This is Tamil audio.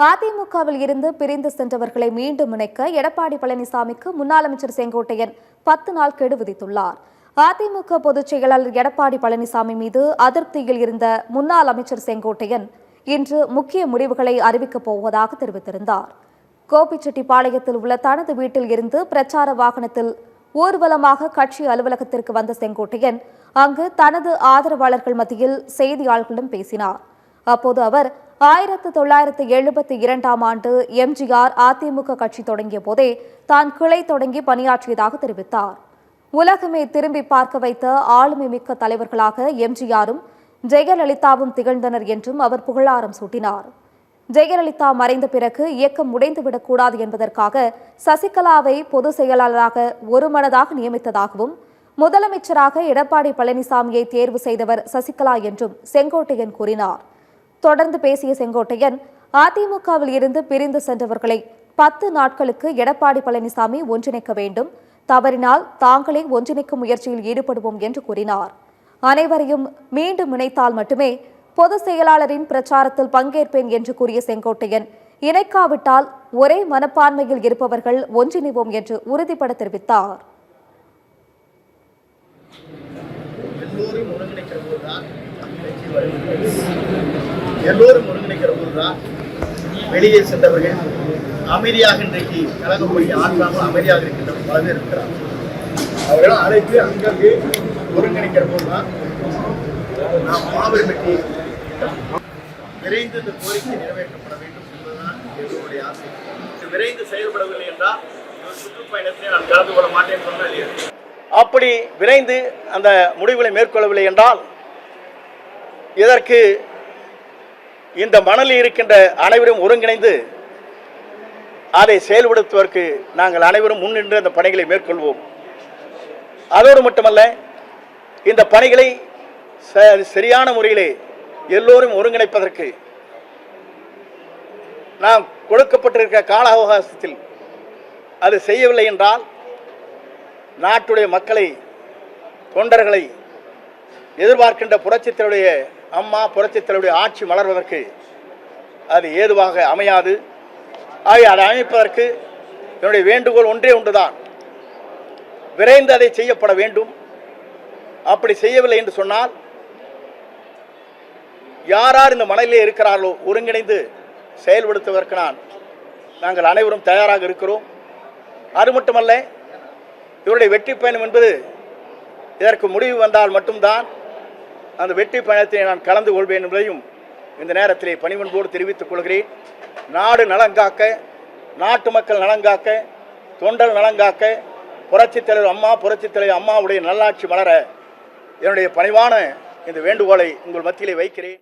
அதிமுகவில் இருந்து பிரிந்து சென்றவர்களை மீண்டும் இணைக்க எடப்பாடி பழனிசாமிக்கு முன்னாள் அமைச்சர் செங்கோட்டையன் 10 நாள் கெடு விதித்துள்ளார். அதிமுக பொதுச் செயலாளர் எடப்பாடி பழனிசாமி மீது அதிருப்தியில் இருந்த முன்னாள் அமைச்சர் செங்கோட்டையன் இன்று முக்கிய முடிவுகளை அறிவிக்கப் போவதாக தெரிவித்திருந்தார். கோபிச்செட்டிப்பாளையத்தில் உள்ள தனது வீட்டில் இருந்து பிரச்சார வாகனத்தில் ஊர்வலமாக கட்சி அலுவலகத்திற்கு வந்த செங்கோட்டையன் அங்கு தனது ஆதரவாளர்கள் மத்தியில் செய்தியாளர்களிடம் பேசினார். அப்போது அவர் 1972ஆம் ஆண்டு எம்ஜிஆர் அதிமுக கட்சி தொடங்கிய போதே தான் கிளை தொடங்கி பணியாற்றியதாக தெரிவித்தார். உலகமே திரும்பி பார்க்க வைத்த ஆளுமை மிக்க தலைவர்களாக எம்ஜிஆரும் ஜெயலலிதாவும் திகழ்ந்தனர் என்றும் அவர் புகழாரம் சூட்டினார். ஜெயலலிதா மறைந்த பிறகு இயக்கம் முடைந்துவிடக்கூடாது என்பதற்காக சசிகலாவை பொதுச் செயலாளராக ஒருமனதாக நியமித்ததாகவும் முதலமைச்சராக எடப்பாடி பழனிசாமியை தேர்வு செய்தவர் சசிகலா என்றும் செங்கோட்டையன் கூறினார். தொடர்ந்து பேசிய செங்கோட்டையன் அதிமுகவில் இருந்து பிரிந்து சென்றவர்களை 10 நாட்களுக்கு எடப்பாடி பழனிசாமி ஒன்றிணைக்க வேண்டும், தவறினால் தாங்களே ஒன்றிணைக்கும் முயற்சியில் ஈடுபடுவோம் என்று கூறினார். அனைவரையும் மீண்டும் இணைத்தால் மட்டுமே பொதுச் செயலாளரின் பிரச்சாரத்தில் பங்கேற்பேன் என்று கூறிய செங்கோட்டையன் இணைக்காவிட்டால் ஒரே மனப்பான்மையில் இருப்பவர்கள் ஒன்றிணைவோம் என்று உறுதிபட தெரிவித்தார். எல்லோரும் ஒருங்கிணைக்கிற போதுதான் வெளியே சென்றவர்கள் அமைதியாக இன்றைக்கு கழகம் போய் ஆற்றாமல் அமைதியாக இருக்கின்ற பல பேர் இருக்கிறார்கள். அவர்களும் அழைத்து அங்கங்கே ஒருங்கிணைக்கிற போதுதான் நாம் மாபெரும் வெற்றி விரைந்து இந்த கோரிக்கை நிறைவேற்றப்பட வேண்டும் என்பதுதான் எங்களுடைய ஆசை. விரைந்து செயல்படவில்லை என்றால் சுற்றுப்பயணத்தை நான் கலந்து கொள்ள மாட்டேன் சொன்னால் அப்படி விரைந்து அந்த முடிவுகளை மேற்கொள்ளவில்லை என்றால் இதற்கு இந்த மணலில் இருக்கின்ற அனைவரும் ஒருங்கிணைந்து அதை செயல்படுத்துவதற்கு நாங்கள் அனைவரும் முன்னின்று அந்த பணிகளை மேற்கொள்வோம். அதோடு மட்டுமல்ல, இந்த பணிகளை சரியான முறையிலே எல்லோரும் ஒருங்கிணைப்பதற்கு நாம் கொடுக்கப்பட்டிருக்கிற கால அவகாசத்தில் அது செய்யவில்லை என்றால் நாட்டுடைய மக்களை, தொண்டர்களை எதிர்பார்க்கின்ற புரட்சித்தலைவருடைய அம்மா புரட்சித்தலைவருடைய ஆட்சி மலர்வதற்கு அது ஏதுவாக அமையாது. ஆகவே அதை அமைப்பதற்கு என்னுடைய வேண்டுகோள் ஒன்றே ஒன்றுதான், விரைந்து அதை செய்யப்பட வேண்டும். அப்படி செய்யவில்லை என்று சொன்னால் யார் இந்த மனதிலே இருக்கிறார்களோ ஒருங்கிணைந்து செயல்படுத்துவதற்கு நாங்கள் அனைவரும் தயாராக இருக்கிறோம். அது மட்டுமல்ல, இவருடைய வெற்றி பயணம் என்பது இதற்கு முடிவு வந்தால் மட்டும்தான் அந்த வெற்றி பயணத்தை நான் கலந்து கொள்வேன் என்பதையும் இந்த நேரத்திலே பணிவன்போடு தெரிவித்துக் கொள்கிறேன். நாடு நலங்காக்க, நாட்டு மக்கள் நலங்காக்க, தொண்டல் நலங்காக்க, புரட்சித் தலைவர் அம்மாவுடைய நல்லாட்சி மலர என்னுடைய பணிவான இந்த வேண்டுகோளை உங்கள் மத்தியிலே வைக்கிறேன்.